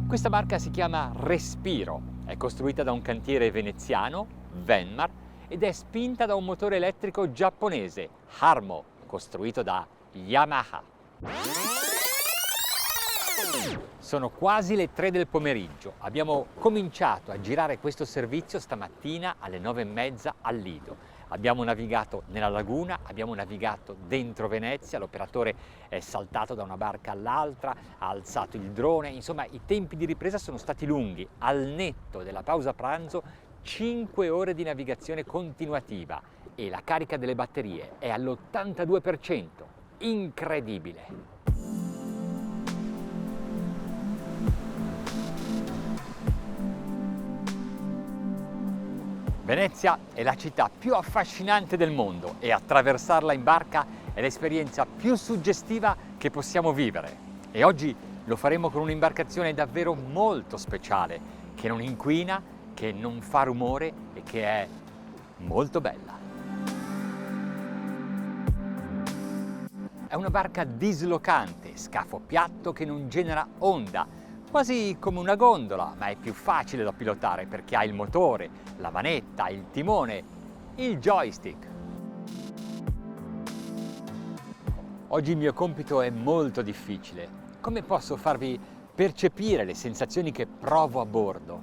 Questa barca si chiama Respiro, è costruita da un cantiere veneziano, Venmar, ed è spinta da un motore elettrico giapponese, Harmo, costruito da Yamaha. Sono quasi le 3 del pomeriggio. Abbiamo cominciato a girare questo servizio stamattina alle 9:30 al Lido. Abbiamo navigato nella laguna, abbiamo navigato dentro Venezia, l'operatore è saltato da una barca all'altra, ha alzato il drone, insomma i tempi di ripresa sono stati lunghi. Al netto della pausa pranzo, 5 ore di navigazione continuativa e la carica delle batterie è all'82%. Incredibile! Venezia è la città più affascinante del mondo e attraversarla in barca è l'esperienza più suggestiva che possiamo vivere. E oggi lo faremo con un'imbarcazione davvero molto speciale, che non inquina, che non fa rumore e che è molto bella. È una barca dislocante, scafo piatto che non genera onda, quasi come una gondola, ma è più facile da pilotare perché ha il motore, la manetta, il timone, il joystick. Oggi il mio compito è molto difficile. Come posso farvi percepire le sensazioni che provo a bordo?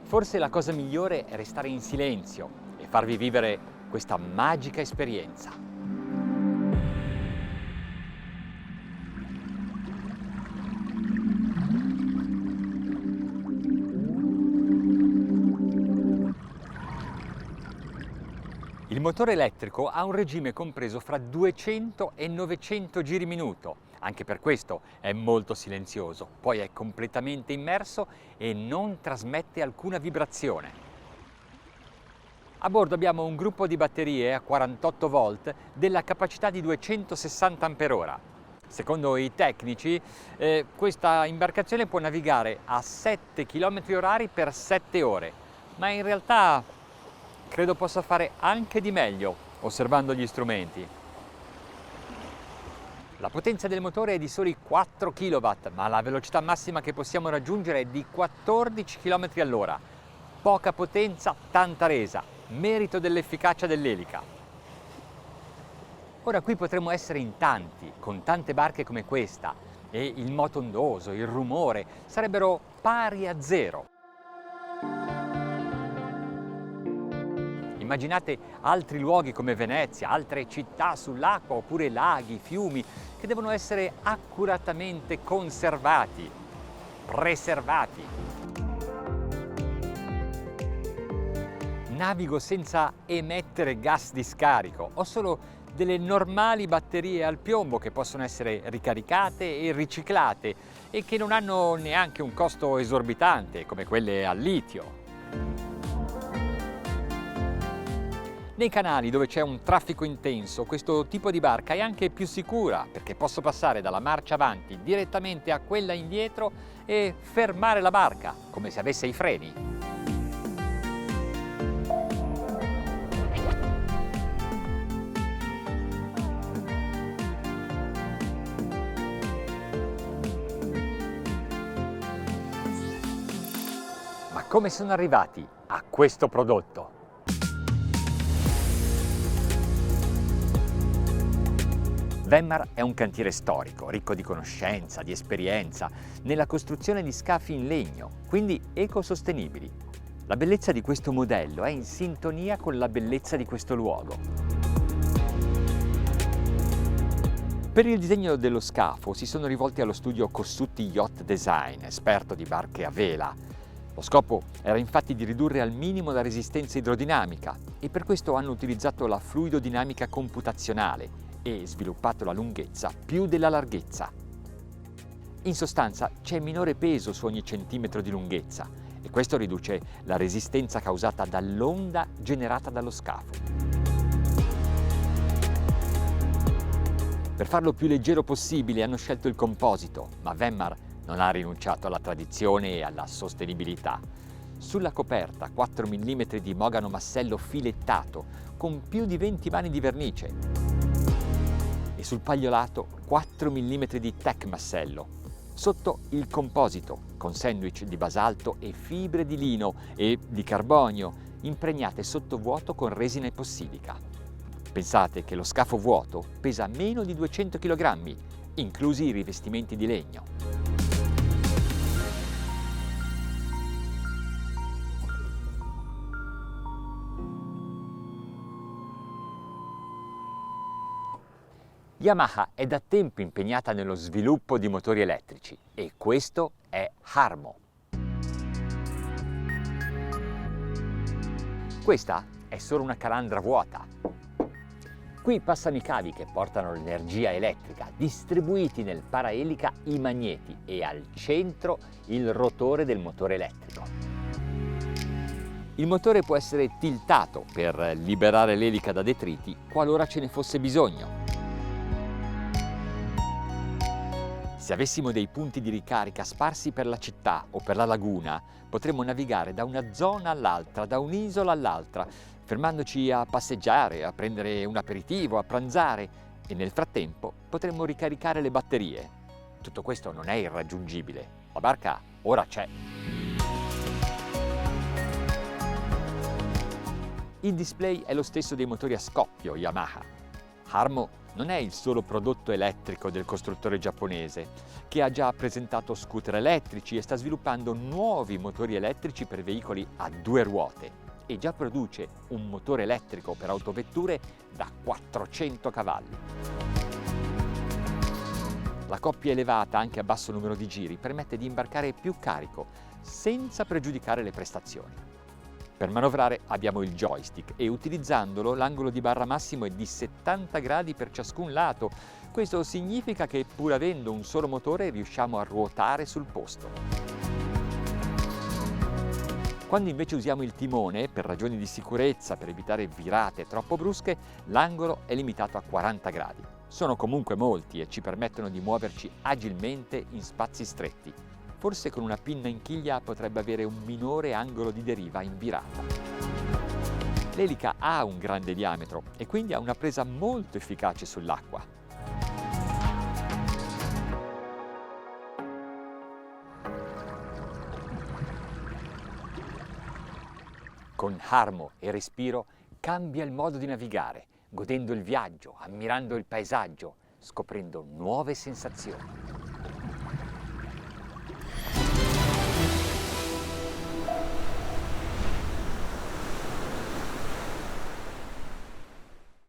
Forse la cosa migliore è restare in silenzio e farvi vivere questa magica esperienza. Il motore elettrico ha un regime compreso fra 200 e 900 giri minuto, anche per questo è molto silenzioso, poi è completamente immerso e non trasmette alcuna vibrazione. A bordo abbiamo un gruppo di batterie a 48 volt della capacità di 260 Ah. Secondo i tecnici, questa imbarcazione può navigare a 7 km/h per 7 ore, ma in realtà credo possa fare anche di meglio, osservando gli strumenti. La potenza del motore è di soli 4 kW, ma la velocità massima che possiamo raggiungere è di 14 km/h. Poca potenza, tanta resa, merito dell'efficacia dell'elica. Ora qui potremmo essere in tanti, con tante barche come questa, e il moto ondoso, il rumore, sarebbero pari a zero. Immaginate altri luoghi come Venezia, altre città sull'acqua oppure laghi, fiumi che devono essere accuratamente conservati, preservati. Navigo senza emettere gas di scarico, ho solo delle normali batterie al piombo che possono essere ricaricate e riciclate e che non hanno neanche un costo esorbitante come quelle al litio. Nei canali dove c'è un traffico intenso, questo tipo di barca è anche più sicura perché posso passare dalla marcia avanti direttamente a quella indietro e fermare la barca, come se avesse i freni. Ma come sono arrivati a questo prodotto? Venmar è un cantiere storico, ricco di conoscenza, di esperienza, nella costruzione di scafi in legno, quindi ecosostenibili. La bellezza di questo modello è in sintonia con la bellezza di questo luogo. Per il disegno dello scafo si sono rivolti allo studio Cossutti Yacht Design, esperto di barche a vela. Lo scopo era infatti di ridurre al minimo la resistenza idrodinamica e per questo hanno utilizzato la fluidodinamica computazionale e sviluppato la lunghezza più della larghezza. In sostanza c'è minore peso su ogni centimetro di lunghezza e questo riduce la resistenza causata dall'onda generata dallo scafo. Per farlo più leggero possibile hanno scelto il composito, ma Venmar non ha rinunciato alla tradizione e alla sostenibilità. Sulla coperta 4 mm di mogano massello filettato con più di 20 mani di vernice e sul pagliolato 4 mm di tech massello. Sotto il composito, con sandwich di basalto e fibre di lino e di carbonio, impregnate sotto vuoto con resina epossidica. Pensate che lo scafo vuoto pesa meno di 200 kg, inclusi i rivestimenti di legno. Yamaha è da tempo impegnata nello sviluppo di motori elettrici e questo è Harmo. Questa è solo una calandra vuota. Qui passano i cavi che portano l'energia elettrica, distribuiti nel paraelica i magneti e al centro il rotore del motore elettrico. Il motore può essere tiltato per liberare l'elica da detriti qualora ce ne fosse bisogno. Se avessimo dei punti di ricarica sparsi per la città o per la laguna, potremmo navigare da una zona all'altra, da un'isola all'altra, fermandoci a passeggiare, a prendere un aperitivo, a pranzare e nel frattempo potremmo ricaricare le batterie. Tutto questo non è irraggiungibile. La barca ora c'è. Il display è lo stesso dei motori a scoppio Yamaha. Harmo non è il solo prodotto elettrico del costruttore giapponese, che ha già presentato scooter elettrici e sta sviluppando nuovi motori elettrici per veicoli a 2 ruote e già produce un motore elettrico per autovetture da 400 cavalli. La coppia elevata anche a basso numero di giri permette di imbarcare più carico senza pregiudicare le prestazioni. Per manovrare abbiamo il joystick e utilizzandolo l'angolo di barra massimo è di 70 gradi per ciascun lato. Questo significa che pur avendo un solo motore riusciamo a ruotare sul posto. Quando invece usiamo il timone, per ragioni di sicurezza, per evitare virate troppo brusche, l'angolo è limitato a 40 gradi. Sono comunque molti e ci permettono di muoverci agilmente in spazi stretti. Forse con una pinna in chiglia potrebbe avere un minore angolo di deriva in virata. L'elica ha un grande diametro e quindi ha una presa molto efficace sull'acqua. Con Harmo e respiro cambia il modo di navigare, godendo il viaggio, ammirando il paesaggio, scoprendo nuove sensazioni.